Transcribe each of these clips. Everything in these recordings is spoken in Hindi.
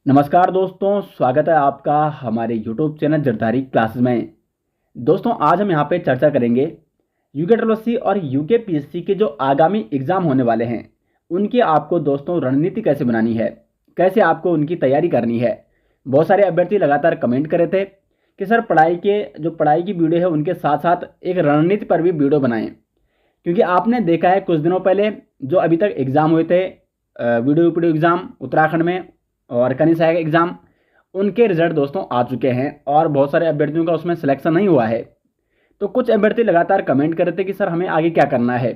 नमस्कार दोस्तों, स्वागत है आपका हमारे YouTube चैनल जरदारी क्लासेस में। दोस्तों आज हम यहाँ पे चर्चा करेंगे यूके ट्रिपल और यूके पीएससी के जो आगामी एग्ज़ाम होने वाले हैं उनकी आपको दोस्तों रणनीति कैसे बनानी है, कैसे आपको उनकी तैयारी करनी है। बहुत सारे अभ्यर्थी लगातार कमेंट कर रहे थे कि सर पढ़ाई की वीडियो है उनके साथ साथ एक रणनीति पर भी वीडियो बनाएं, क्योंकि आपने देखा है कुछ दिनों पहले जो अभी तक एग्ज़ाम हुए थे वीडियो एग्ज़ाम उत्तराखंड में और कनिष्ठ सहायक एग्ज़ाम, उनके रिजल्ट दोस्तों आ चुके हैं और बहुत सारे अभ्यर्थियों का उसमें सिलेक्शन नहीं हुआ है। तो कुछ अभ्यर्थी लगातार कमेंट कर रहे थे कि सर हमें आगे क्या करना है।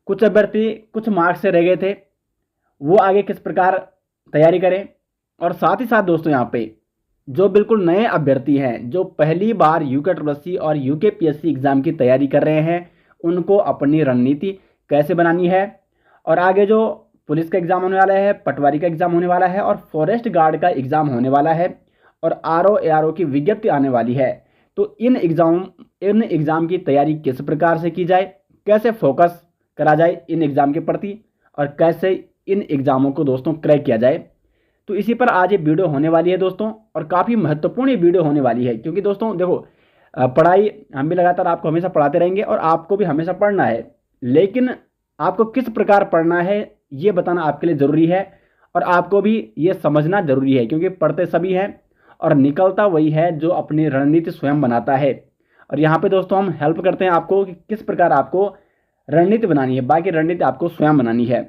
कुछ अभ्यर्थी कुछ मार्क्स से रह गए थे, वो आगे किस प्रकार तैयारी करें। और साथ ही साथ दोस्तों यहाँ पे जो बिल्कुल नए अभ्यर्थी हैं, जो पहली बार यूके ट्रिपल और यूके पीएससी एग्ज़ाम की तैयारी कर रहे हैं, उनको अपनी रणनीति कैसे बनानी है। और आगे जो पुलिस का एग्ज़ाम होने वाला है, पटवारी का एग्ज़ाम होने वाला है और फॉरेस्ट गार्ड का एग्ज़ाम होने वाला है और आरओ एआरओ की विज्ञप्ति आने वाली है। तो इन एग्ज़ाम की तैयारी किस प्रकार से की जाए, कैसे फोकस करा जाए इन एग्ज़ाम के प्रति और कैसे इन एग्ज़ामों को दोस्तों क्रैक किया जाए, तो इसी पर आज ये वीडियो होने वाली है दोस्तों। और काफ़ी महत्वपूर्ण ये वीडियो होने वाली है, क्योंकि दोस्तों देखो पढ़ाई हम भी लगातार आपको हमेशा पढ़ाते रहेंगे और आपको भी हमेशा पढ़ना है, लेकिन आपको किस प्रकार पढ़ना है ये बताना आपके लिए ज़रूरी है और आपको भी ये समझना ज़रूरी है, क्योंकि पढ़ते सभी हैं और निकलता वही है जो अपनी रणनीति स्वयं बनाता है। और यहाँ पे दोस्तों हम हेल्प करते हैं आपको कि किस प्रकार आपको रणनीति बनानी है, बाकी रणनीति आपको स्वयं बनानी है।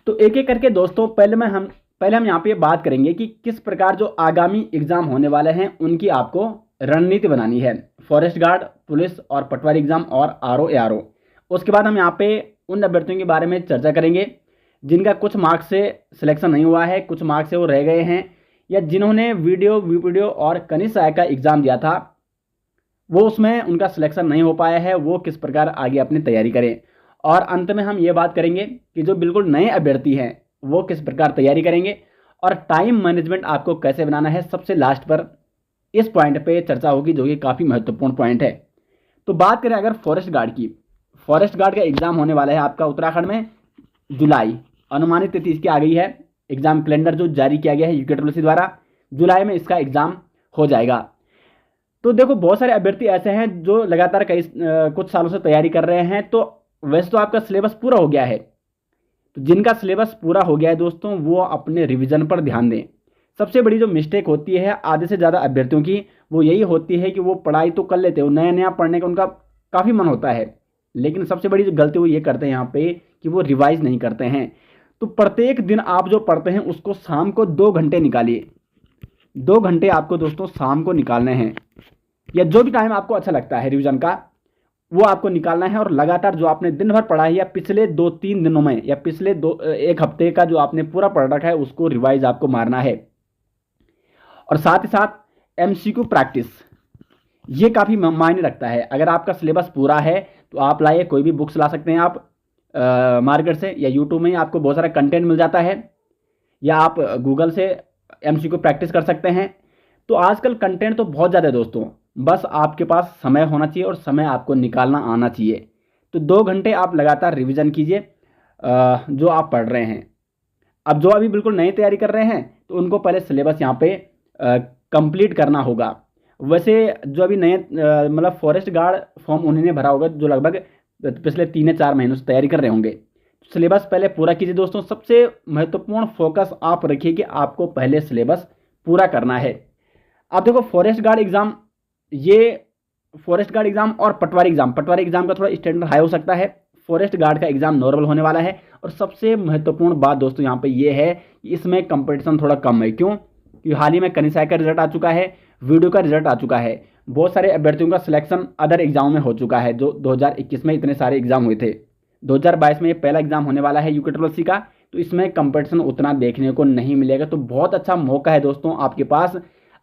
तो एक एक करके दोस्तों पहले हम यहाँ पे बात करेंगे कि किस प्रकार जो आगामी एग्ज़ाम होने वाले हैं उनकी आपको रणनीति बनानी है, फॉरेस्ट गार्ड, पुलिस और पटवारी एग्ज़ाम और आरओ एआरओ। उसके बाद हम यहाँ पे उन अभ्यर्थियों के बारे में चर्चा करेंगे जिनका कुछ मार्क्स से सिलेक्शन नहीं हुआ है, कुछ मार्क्स से वो रह गए हैं, या जिन्होंने वीडियो और कनिष्ठ सहायक का एग्ज़ाम दिया था वो उसमें उनका सिलेक्शन नहीं हो पाया है, वो किस प्रकार आगे अपनी तैयारी करें। और अंत में हम ये बात करेंगे कि जो बिल्कुल नए अभ्यर्थी हैं वो किस प्रकार तैयारी करेंगे और टाइम मैनेजमेंट आपको कैसे बनाना है। सबसे लास्ट पर इस पॉइंट पे चर्चा होगी जो कि काफ़ी महत्वपूर्ण पॉइंट है। तो बात करें अगर फॉरेस्ट गार्ड की, फॉरेस्ट गार्ड का एग्ज़ाम होने वाला है आपका उत्तराखंड में जुलाई, अनुमानित तिथि इसकी आ गई है, एग्ज़ाम कैलेंडर जो जारी किया गया है यूके ट्रिपल द्वारा, जुलाई में इसका एग्ज़ाम हो जाएगा। तो देखो बहुत सारे अभ्यर्थी ऐसे हैं जो लगातार कुछ सालों से तैयारी कर रहे हैं। तो वैसे तो आपका सिलेबस पूरा हो गया है, तो जिनका सिलेबस पूरा हो गया है दोस्तों वो अपने रिवीजन पर ध्यान दें। सबसे बड़ी जो मिस्टेक होती है आधे से ज़्यादा अभ्यर्थियों की वो यही होती है कि वो पढ़ाई तो कर लेते हो, नया नया पढ़ने का उनका काफ़ी मन होता है, लेकिन सबसे बड़ी जो गलती वो ये करते हैं यहाँ पे कि वो रिवाइज नहीं करते हैं। तो प्रत्येक दिन आप जो पढ़ते हैं उसको शाम को 2 घंटे निकालिए, 2 घंटे आपको दोस्तों शाम को निकालने हैं, या जो भी टाइम आपको अच्छा लगता है रिवीजन का वो आपको निकालना है। और लगातार जो आपने दिन भर पढ़ा है या पिछले 2-3 दिनों में या पिछले एक हफ्ते का जो आपने पूरा पढ़ रखा है उसको रिवाइज आपको मारना है। और साथ ही साथ एमसीक्यू प्रैक्टिस, ये काफ़ी मायने रखता है। अगर आपका सिलेबस पूरा है तो आप लाइए, कोई भी बुक्स ला सकते हैं आप मार्केट से, या यूट्यूब में आपको बहुत सारा कंटेंट मिल जाता है, या आप गूगल से एमसीक्यू प्रैक्टिस कर सकते हैं। तो आजकल कंटेंट तो बहुत ज़्यादा है दोस्तों, बस आपके पास समय होना चाहिए और समय आपको निकालना आना चाहिए। तो 2 घंटे आप लगातार रिवीजन कीजिए जो आप पढ़ रहे हैं। अब जो अभी बिल्कुल नई तैयारी कर रहे हैं तो उनको पहले सिलेबस यहाँ पे कंप्लीट करना होगा। वैसे जो अभी नए मतलब फॉरेस्ट गार्ड फॉर्म उन्होंने भरा होगा जो लगभग पिछले 3 या 4 महीनों से तैयारी कर रहे होंगे, सिलेबस पहले पूरा कीजिए दोस्तों। सबसे महत्वपूर्ण फोकस आप रखिए कि आपको पहले सिलेबस पूरा करना है। आप देखो फॉरेस्ट गार्ड एग्ज़ाम और पटवारी एग्ज़ाम का थोड़ा स्टैंडर्ड हाई हो सकता है, फॉरेस्ट गार्ड का एग्ज़ाम नॉर्मल होने वाला है। और सबसे महत्वपूर्ण बात दोस्तों यहाँ पे ये है कि इसमें कंपटीशन थोड़ा कम है। क्यों? क्योंकि हाल ही में कनिष्ठ सहायक का रिजल्ट आ चुका है, वीडियो का रिजल्ट आ चुका है, बहुत सारे अभ्यर्थियों का सिलेक्शन अदर एग्जाम में हो चुका है। जो 2021 में इतने सारे एग्जाम हुए थे, 2022 में ये पहला एग्जाम होने वाला है यूके ट्रिपल का, तो इसमें कंपटीशन उतना देखने को नहीं मिलेगा। तो बहुत अच्छा मौका है दोस्तों आपके पास।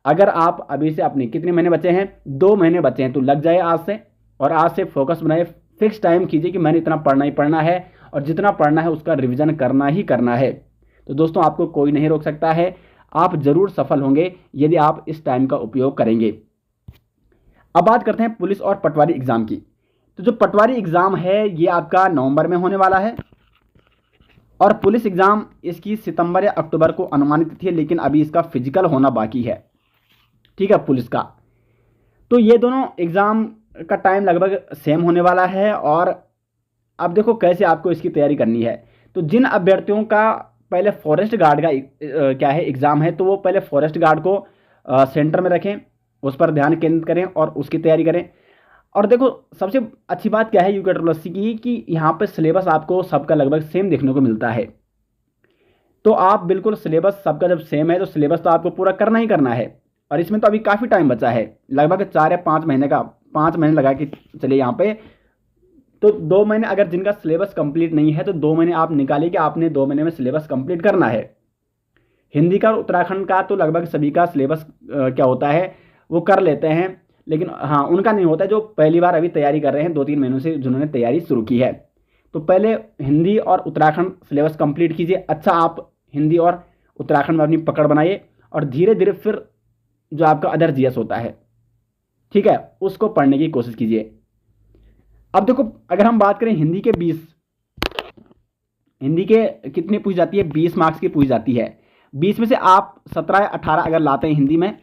अगर आप अभी से अपने कितने महीने बचे हैं, 2 महीने बचे हैं, तो लग जाए आज से, और आज से फोकस बनाए, फिक्स टाइम कीजिए कि मैंने इतना पढ़ना ही पढ़ना है और जितना पढ़ना है उसका रिवीजन करना ही करना है। तो दोस्तों आपको कोई नहीं रोक सकता है, आप जरूर सफल होंगे यदि आप इस टाइम का उपयोग करेंगे। अब बात करते हैं पुलिस और पटवारी एग्जाम की। तो जो पटवारी एग्जाम है ये आपका नवंबर में होने वाला है, और पुलिस एग्ज़ाम इसकी सितंबर या अक्टूबर को अनुमानित थी, लेकिन अभी इसका फिजिकल होना बाकी है। ठीक है, पुलिस का। तो ये दोनों एग्ज़ाम का टाइम लगभग सेम होने वाला है। और अब देखो कैसे आपको इसकी तैयारी करनी है। तो जिन अभ्यर्थियों का पहले फॉरेस्ट गार्ड का क्या है एग्ज़ाम है, तो वो पहले फॉरेस्ट गार्ड को सेंटर में रखें, उस पर ध्यान केंद्रित करें और उसकी तैयारी करें। और देखो सबसे अच्छी बात क्या है यूकेट्रोलॉजी की, कि यहाँ पे सिलेबस आपको सबका लगभग सेम देखने को मिलता है। तो आप बिल्कुल सिलेबस सबका जब सेम है तो सिलेबस तो आपको पूरा करना ही करना है। और इसमें तो अभी काफ़ी टाइम बचा है, लगभग 4 या 5 महीने का, 5 महीने लगा के चलिए यहाँ पे। तो 2 महीने अगर जिनका सिलेबस कंप्लीट नहीं है तो 2 महीने आप निकालिए कि आपने 2 महीने में सिलेबस कंप्लीट करना है। हिंदी का और उत्तराखंड का तो लगभग सभी का सिलेबस क्या होता है वो कर लेते हैं, लेकिन हाँ उनका नहीं होता जो पहली बार अभी तैयारी कर रहे हैं 2-3 महीनों से, जिन्होंने तैयारी शुरू की है। तो पहले हिंदी और उत्तराखंड सिलेबस कंप्लीट कीजिए। अच्छा, आप हिंदी और उत्तराखंड में अपनी पकड़ बनाइए और धीरे धीरे फिर जो आपका अदर जीएस होता है, ठीक है, उसको पढ़ने की कोशिश कीजिए। अब देखो अगर हम बात करें हिंदी के 20, हिंदी के कितनी पूछ जाती है, 20 मार्क्स की पूछ जाती है। 20 में से आप 17 या 18 अगर लाते हैं हिंदी में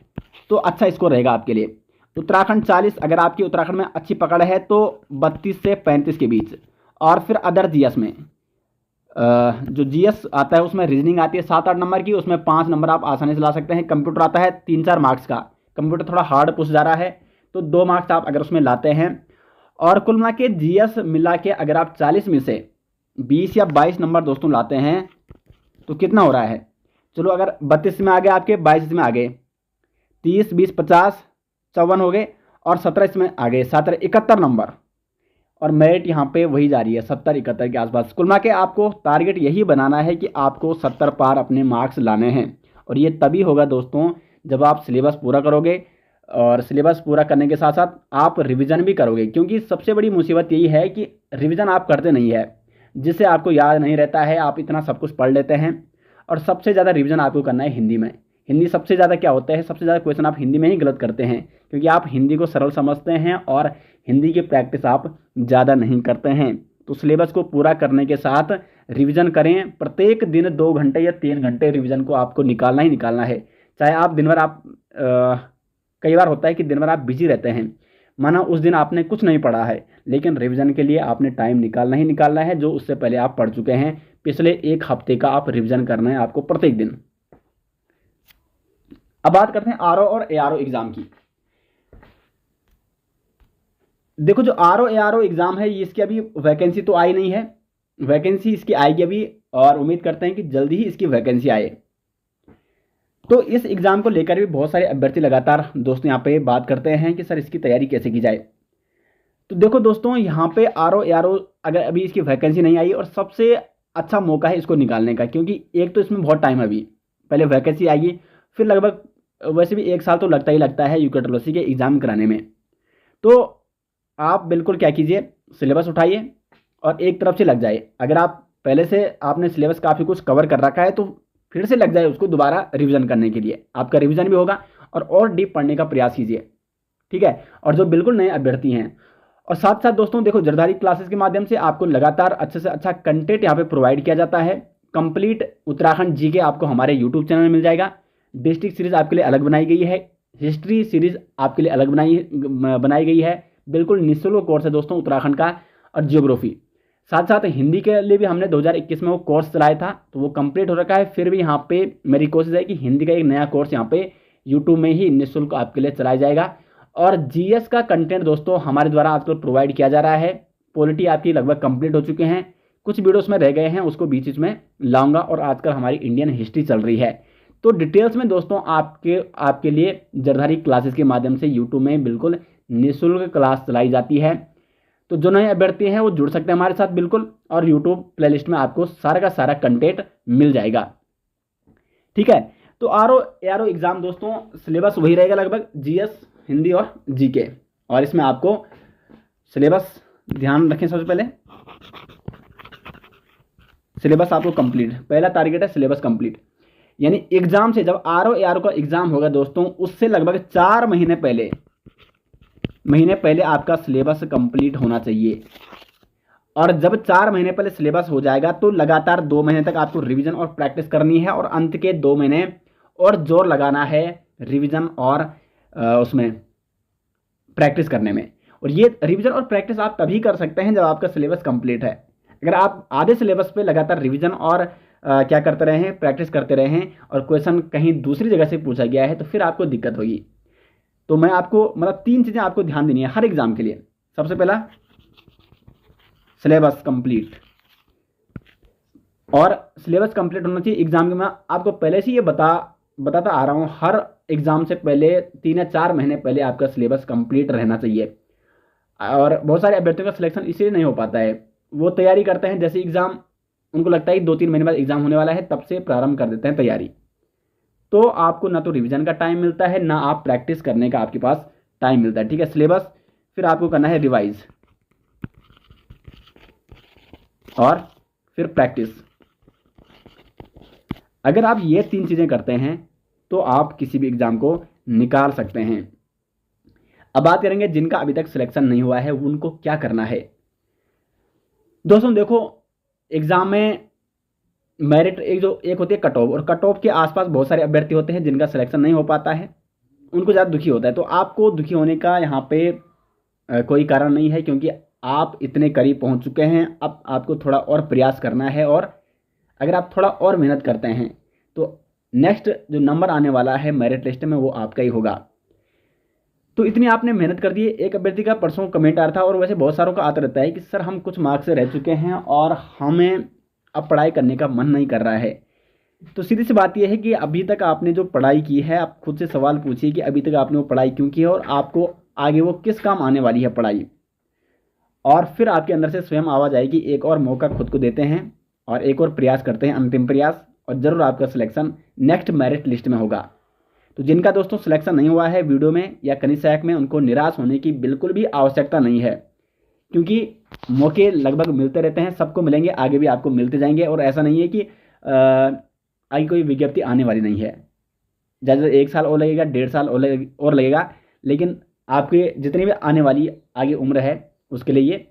तो अच्छा स्कोर रहेगा आपके लिए। उत्तराखंड 40, अगर आपकी उत्तराखंड में अच्छी पकड़ है तो 32 से 35 के बीच। और फिर अदर जीएस में जो जीएस आता है उसमें रीजनिंग आती है 7-8 नंबर की, उसमें 5 नंबर आप आसानी से ला सकते हैं। कंप्यूटर आता है 3-4 मार्क्स का, कंप्यूटर थोड़ा हार्ड पूछ जा रहा है तो 2 मार्क्स आप अगर उसमें लाते हैं। और कुल मिला के जीएस मिला के अगर आप 40 में से 20 या 22 नंबर दोस्तों लाते हैं तो कितना हो रहा है, चलो अगर 32 में आ गए आपके, 22 में आ गए, 30, 20, 50, 54 हो गए और 17 इसमें आ गए, 17, 71 नंबर। और मेरिट यहाँ पे वही जा रही है 70-71 के आसपास। कुल मिला के आपको टारगेट यही बनाना है कि आपको 70 पार अपने मार्क्स लाने हैं। और ये तभी होगा दोस्तों जब आप सिलेबस पूरा करोगे, और सिलेबस पूरा करने के साथ साथ आप रिवीजन भी करोगे। क्योंकि सबसे बड़ी मुसीबत यही है कि रिवीजन आप करते नहीं है, जिससे आपको याद नहीं रहता है, आप इतना सब कुछ पढ़ लेते हैं। और सबसे ज़्यादा रिवीजन आपको करना है हिंदी में। हिंदी सबसे ज़्यादा क्या होता है, सबसे ज़्यादा क्वेश्चन आप हिंदी में ही गलत करते हैं, क्योंकि आप हिंदी को सरल समझते हैं और हिंदी की प्रैक्टिस आप ज़्यादा नहीं करते हैं। तो सिलेबस को पूरा करने के साथ रिवीजन करें। प्रत्येक दिन 2 घंटे या 3 घंटे रिवीजन को आपको निकालना ही निकालना है। चाहे आप दिन भर कई बार होता है कि दिन भर आप बिजी रहते हैं, माना उस दिन आपने कुछ नहीं पढ़ा है, लेकिन रिवीजन के लिए आपने टाइम निकालना ही निकालना है। जो उससे पहले आप पढ़ चुके हैं, पिछले 1 हफ्ते का आप रिवीजन करना है आपको प्रत्येक दिन। अब बात करते हैं आरओ और एआरओ एग्जाम की। देखो जो आरओ एआरओ एग्जाम है, इसकी अभी वैकेंसी तो आई नहीं है, वैकेंसी इसकी आएगी अभी, और उम्मीद करते हैं कि जल्दी ही इसकी वैकेंसी आए। तो इस एग्ज़ाम को लेकर भी बहुत सारे अभ्यर्थी लगातार दोस्तों यहाँ पे बात करते हैं कि सर इसकी तैयारी कैसे की जाए। तो देखो दोस्तों यहाँ पे आरओ एआरओ अगर अभी इसकी वैकेंसी नहीं आई, और सबसे अच्छा मौका है इसको निकालने का, क्योंकि एक तो इसमें बहुत टाइम है, अभी पहले वैकेंसी आएगी, फिर लगभग वैसे भी 1 साल तो लगता ही लगता है यूकेट्रोलॉजी के एग्ज़ाम कराने में। तो आप बिल्कुल क्या कीजिए, सिलेबस उठाइए और एक तरफ से लग जाए। अगर आप पहले से आपने सिलेबस काफ़ी कुछ कवर कर रखा है तो फिर से लग जाए उसको दोबारा रिवीजन करने के लिए, आपका रिवीजन भी होगा और डीप पढ़ने का प्रयास कीजिए, ठीक है। और जो बिल्कुल नए अभ्यर्थी हैं, और साथ साथ दोस्तों देखो जरदारी क्लासेस के माध्यम से आपको लगातार अच्छे से अच्छा कंटेंट यहाँ पे प्रोवाइड किया जाता है। कंप्लीट उत्तराखंड जीके आपको हमारे यूट्यूब चैनल में मिल जाएगा। डिस्ट्रिक्ट सीरीज आपके लिए अलग बनाई गई है, हिस्ट्री सीरीज आपके लिए अलग बनाई गई है। बिल्कुल निःशुल्क कोर्स है दोस्तों उत्तराखंड का, और जियोग्राफी। साथ साथ हिंदी के लिए भी हमने 2021 में वो कोर्स चलाया था, तो वो कंप्लीट हो रखा है। फिर भी यहाँ पे मेरी कोशिश है कि हिंदी का एक नया कोर्स यहाँ पे यूट्यूब में ही निःशुल्क आपके लिए चलाया जाएगा। और जीएस का कंटेंट दोस्तों हमारे द्वारा आजकल प्रोवाइड किया जा रहा है। पॉलिटी आपकी लगभग कंप्लीट हो चुके हैं, कुछ वीडियोस में रह गए हैं, उसको बीच में लाऊंगा। और आजकल हमारी इंडियन हिस्ट्री चल रही है, तो डिटेल्स में दोस्तों आपके लिए जरदारी क्लासेस के माध्यम से यूट्यूब में बिल्कुल निःशुल्क क्लास चलाई जाती है। तो जो नए अभ्यर्थी हैं वो जुड़ सकते हैं हमारे साथ बिल्कुल, और यूट्यूब प्लेलिस्ट में आपको सारा का सारा कंटेंट मिल जाएगा, ठीक है। तो आरओ एआरओ एग्जाम दोस्तों सिलेबस वही रहेगा लगभग, जीएस, हिंदी और जीके। और इसमें आपको सिलेबस ध्यान रखें, सबसे पहले सिलेबस आपको कंप्लीट, पहला टारगेट है सिलेबस कंप्लीट। यानी एग्जाम से जब आरओ एआरओ का एग्जाम होगा दोस्तों, उससे लगभग 4 महीने पहले आपका सिलेबस कंप्लीट होना चाहिए। और जब 4 महीने पहले सिलेबस हो जाएगा तो लगातार 2 महीने तक आपको रिवीजन और प्रैक्टिस करनी है, और अंत के 2 महीने और जोर लगाना है रिवीजन और उसमें प्रैक्टिस करने में। और ये रिवीजन और प्रैक्टिस आप तभी कर सकते हैं जब आपका सिलेबस कंप्लीट है। अगर आप आधे सिलेबस पे लगातार रिवीजन और क्या करते रहे हैं, प्रैक्टिस करते रहे हैं, और क्वेश्चन कहीं दूसरी जगह से पूछा गया है, तो फिर आपको दिक्कत होगी। तो मैं आपको मतलब 3 चीज़ें आपको ध्यान देनी है हर एग्जाम के लिए। सबसे पहला सिलेबस कंप्लीट, और सिलेबस कंप्लीट होना चाहिए एग्जाम के। मैं आपको पहले से ये बताता आ रहा हूँ, हर एग्जाम से पहले 3 या 4 महीने पहले आपका सिलेबस कंप्लीट रहना चाहिए। और बहुत सारे अभ्यर्थियों का सिलेक्शन इसलिए नहीं हो पाता है, वो तैयारी करते हैं जैसे एग्जाम, उनको लगता है कि 2-3 महीने बाद एग्जाम होने वाला है, तब से प्रारंभ कर देते हैं तैयारी। तो आपको ना तो रिवीजन का टाइम मिलता है, ना आप प्रैक्टिस करने का आपके पास टाइम मिलता है। ठीक है, सिलेबस फिर आपको करना है रिवाइज और फिर प्रैक्टिस। अगर आप ये 3 चीज़ें करते हैं तो आप किसी भी एग्जाम को निकाल सकते हैं। अब बात करेंगे जिनका अभी तक सिलेक्शन नहीं हुआ है उनको क्या करना है। दोस्तों देखो, एग्जाम में मेरिट एक होती है कट ऑफ, और कट ऑफ के आसपास बहुत सारे अभ्यर्थी होते हैं जिनका सिलेक्शन नहीं हो पाता है, उनको ज़्यादा दुखी होता है। तो आपको दुखी होने का यहाँ पे कोई कारण नहीं है, क्योंकि आप इतने करीब पहुँच चुके हैं। अब आपको थोड़ा और प्रयास करना है, और अगर आप थोड़ा और मेहनत करते हैं तो नेक्स्ट जो नंबर आने वाला है मेरिट लिस्ट में वो आपका ही होगा। तो इतनी आपने मेहनत कर दी है। एक अभ्यर्थी का परसों कमेंट आ रहा था, और वैसे बहुत सारों का आता रहता है कि सर हम कुछ मार्क्स से रह चुके हैं और हमें अब पढ़ाई करने का मन नहीं कर रहा है। तो सीधी सी बात यह है कि अभी तक आपने जो पढ़ाई की है, आप खुद से सवाल पूछिए कि अभी तक आपने वो पढ़ाई क्यों की है, और आपको आगे वो किस काम आने वाली है पढ़ाई। और फिर आपके अंदर से स्वयं आवाज़ आएगी, एक और मौका खुद को देते हैं और एक और प्रयास करते हैं, अंतिम प्रयास, और ज़रूर आपका सिलेक्शन नेक्स्ट मेरिट लिस्ट में होगा। तो जिनका दोस्तों सिलेक्शन नहीं हुआ है वीडियो में या कनिष्ठ सहायक में, उनको निराश होने की बिल्कुल भी आवश्यकता नहीं है, क्योंकि मौके लगभग मिलते रहते हैं, सबको मिलेंगे, आगे भी आपको मिलते जाएंगे। और ऐसा नहीं है कि आगे कोई विज्ञप्ति आने वाली नहीं है। ज़्यादा 1 साल और लगेगा, 1.5 साल और लगेगा, लेकिन आपके जितनी भी आने वाली आगे उम्र है उसके लिए ये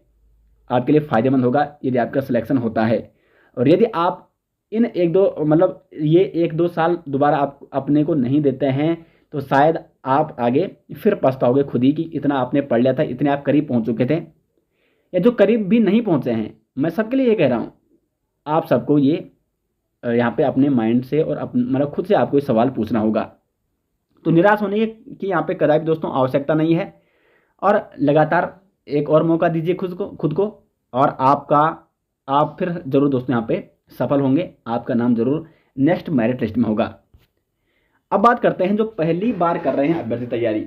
आपके लिए फ़ायदेमंद होगा यदि आपका सिलेक्शन होता है। और यदि आप इन 1-2 साल दोबारा आप अपने को नहीं देते हैं तो शायद आप आगे फिर पछताओगे खुद ही कि इतना आपने पढ़ लिया था, इतने आप करीब पहुंच चुके थे। या जो करीब भी नहीं पहुंचे हैं, मैं सबके लिए ये कह रहा हूं, आप सबको ये यहाँ पे अपने माइंड से और मतलब खुद से आपको ये सवाल पूछना होगा। तो निराश होने की यहाँ पे कदापि दोस्तों आवश्यकता नहीं है, और लगातार एक और मौका दीजिए खुद को, और आप फिर जरूर दोस्तों यहाँ पे सफल होंगे, आपका नाम जरूर नेक्स्ट मेरिट लिस्ट में होगा। अब बात करते हैं जो पहली बार कर रहे हैं अभ्यर्थी तैयारी।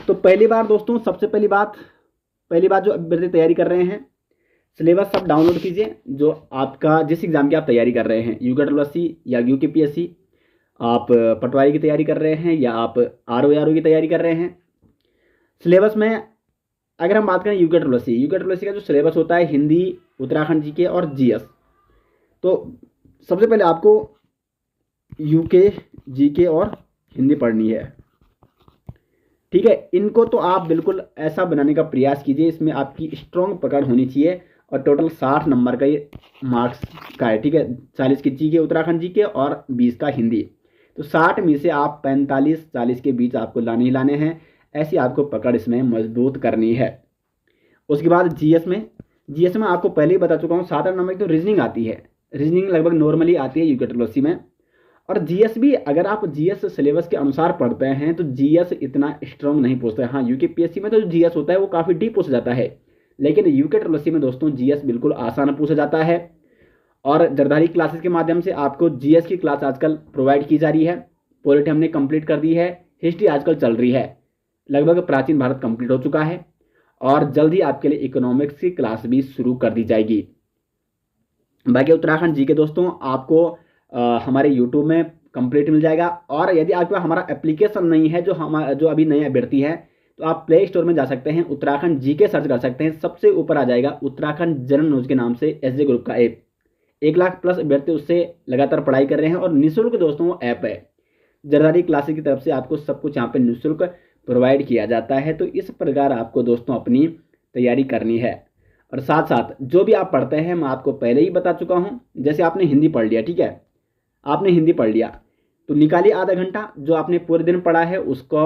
तो पहली बार दोस्तों, सबसे पहली बात जो अभ्यर्थी तैयारी कर रहे हैं, सिलेबस सब डाउनलोड कीजिए। जो आपका जिस एग्जाम की आप तैयारी कर रहे हैं, यूकेट्रोलसी या यूकेपीएससी, आप पटवारी की तैयारी कर रहे हैं या आप आरओ की तैयारी कर रहे हैं, सिलेबस में अगर हम बात करें यूकेट्रोलसी का जो सिलेबस होता है, हिंदी, उत्तराखंड जीके और जीएस। तो सबसे पहले आपको यूके, जीके और हिंदी पढ़नी है। ठीक है, इनको तो आप बिल्कुल ऐसा बनाने का प्रयास कीजिए, इसमें आपकी स्ट्रॉन्ग पकड़ होनी चाहिए, और टोटल 60 नंबर का ये मार्क्स का है। ठीक है, 40 की जीके उत्तराखंड जीके और 20 का हिंदी। तो 60 में से आप 45-40 के बीच आपको लाने ही लाने हैं, ऐसी आपको पकड़ इसमें मजबूत करनी है। उसके बाद जीएस में आपको पहले ही बता चुका हूँ, 7 नंबर की तो रीजनिंग आती है। रीजनिंग लगभग नॉर्मली आती है यूकेट्रोलसी में, और जीएस भी अगर आप जीएस सिलेबस के अनुसार पढ़ते हैं तो जीएस इतना स्ट्रॉन्ग नहीं पूछता है। हाँ, यूकेपीएससी में तो जो जीएस होता है वो काफ़ी डीप पूछा जाता है, लेकिन यूकेट्रोलसी में दोस्तों जीएस बिल्कुल आसान पूछा जाता है। और जरदारी क्लासेस के माध्यम से आपको जीएस की क्लास आजकल प्रोवाइड की जा रही है। पॉलिटी हमने कंप्लीट कर दी है, हिस्ट्री आजकल चल रही है, लगभग प्राचीन भारत कंप्लीट हो चुका है, और जल्द ही आपके लिए इकोनॉमिक्स की क्लास भी शुरू कर दी जाएगी। बाकी उत्तराखंड जी के दोस्तों आपको हमारे यूट्यूब में कंप्लीट मिल जाएगा। और यदि आपके पास हमारा एप्लीकेशन नहीं है, जो अभी नए अभ्यर्थी हैं, तो आप प्ले स्टोर में जा सकते हैं, उत्तराखंड जी के सर्च कर सकते हैं, सबसे ऊपर आ जाएगा उत्तराखंड जनरल न्यूज के नाम से एसजे ग्रुप का ऐप। 1 लाख प्लस अभ्यर्थी उससे लगातार पढ़ाई कर रहे हैं, और निःशुल्क दोस्तों वो ऐप है। जरदारी क्लासेस की तरफ से आपको सब कुछ यहाँ पे निःशुल्क प्रोवाइड किया जाता है। तो इस प्रकार आपको दोस्तों अपनी तैयारी करनी है। और साथ साथ जो भी आप पढ़ते हैं मैं आपको पहले ही बता चुका हूँ। जैसे आपने हिंदी पढ़ लिया, ठीक है, आपने हिंदी पढ़ लिया तो निकालिए आधा घंटा, जो आपने पूरे दिन पढ़ा है उसको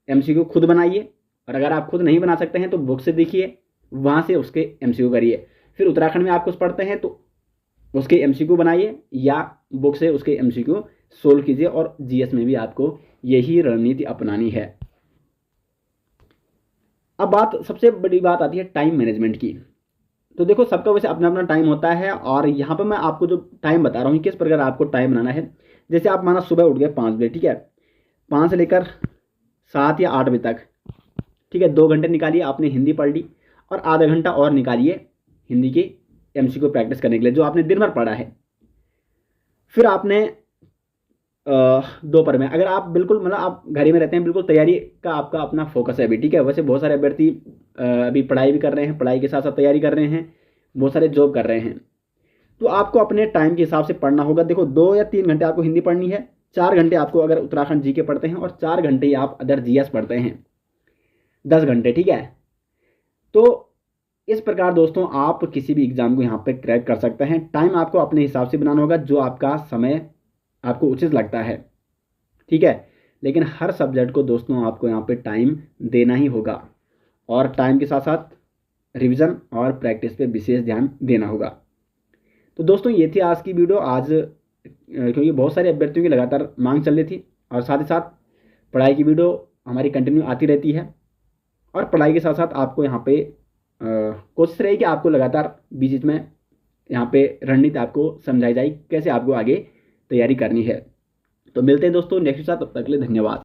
एमसीक्यू खुद बनाइए। और अगर आप खुद नहीं बना सकते हैं तो बुक से देखिए, वहाँ से उसके एमसीक्यू करिए। फिर उत्तराखंड में आप कुछ पढ़ते हैं तो उसके एमसीक्यू बनाइए या बुक से उसके एमसीक्यू सोल्व कीजिए। और जीएस में भी आपको यही रणनीति अपनानी है। अब बात, सबसे बड़ी बात आती है टाइम मैनेजमेंट की। तो देखो, सबका वैसे अपना अपना टाइम होता है, और यहाँ पर मैं आपको जो टाइम बता रहा हूँ किस प्रकार आपको टाइम बनाना है। जैसे आप माना सुबह उठ गए 5 बजे, ठीक है, 5 से लेकर 7 या 8 बजे तक, ठीक है, 2 घंटे निकालिए, आपने हिंदी पढ़ ली, और आधा घंटा और निकालिए हिंदी की एमसीक्यू प्रैक्टिस करने के लिए जो आपने दिन भर पढ़ा है। फिर आपने दोपहर में, अगर आप बिल्कुल मतलब आप घर ही में रहते हैं, बिल्कुल तैयारी का आपका अपना फोकस है अभी, ठीक है। वैसे बहुत सारे अभ्यर्थी अभी पढ़ाई भी कर रहे हैं, पढ़ाई के साथ साथ तैयारी कर रहे हैं, बहुत सारे जॉब कर रहे हैं। तो आपको अपने टाइम के हिसाब से पढ़ना होगा। देखो, 2 या 3 घंटे आपको हिंदी पढ़नी है, 4 घंटे आपको अगर उत्तराखंड जी के पढ़ते हैं, और 4 घंटे ही आप अदर जीएस पढ़ते हैं, 10 घंटे, ठीक है। तो इस प्रकार दोस्तों आप किसी भी एग्जाम को यहाँ पे क्रैक कर सकते हैं। टाइम आपको अपने हिसाब से बनाना होगा, जो आपका समय आपको उचित लगता है, ठीक है। लेकिन हर सब्जेक्ट को दोस्तों आपको यहाँ पे टाइम देना ही होगा, और टाइम के साथ साथ रिवीजन और प्रैक्टिस पे विशेष ध्यान देना होगा। तो दोस्तों ये थी आज की वीडियो। आज क्योंकि बहुत सारे अभ्यर्थियों की लगातार मांग चल रही थी, और साथ ही साथ पढ़ाई की वीडियो हमारी कंटिन्यू आती रहती है, और पढ़ाई के साथ साथ आपको यहाँ पे कोशिश रहेगी कि आपको लगातार बीच बीच में यहाँ पे रणनीति आपको समझाई जाए कैसे आपको आगे तैयारी करनी है। तो मिलते हैं दोस्तों नेक्स्ट के साथ, तब तक के लिए धन्यवाद।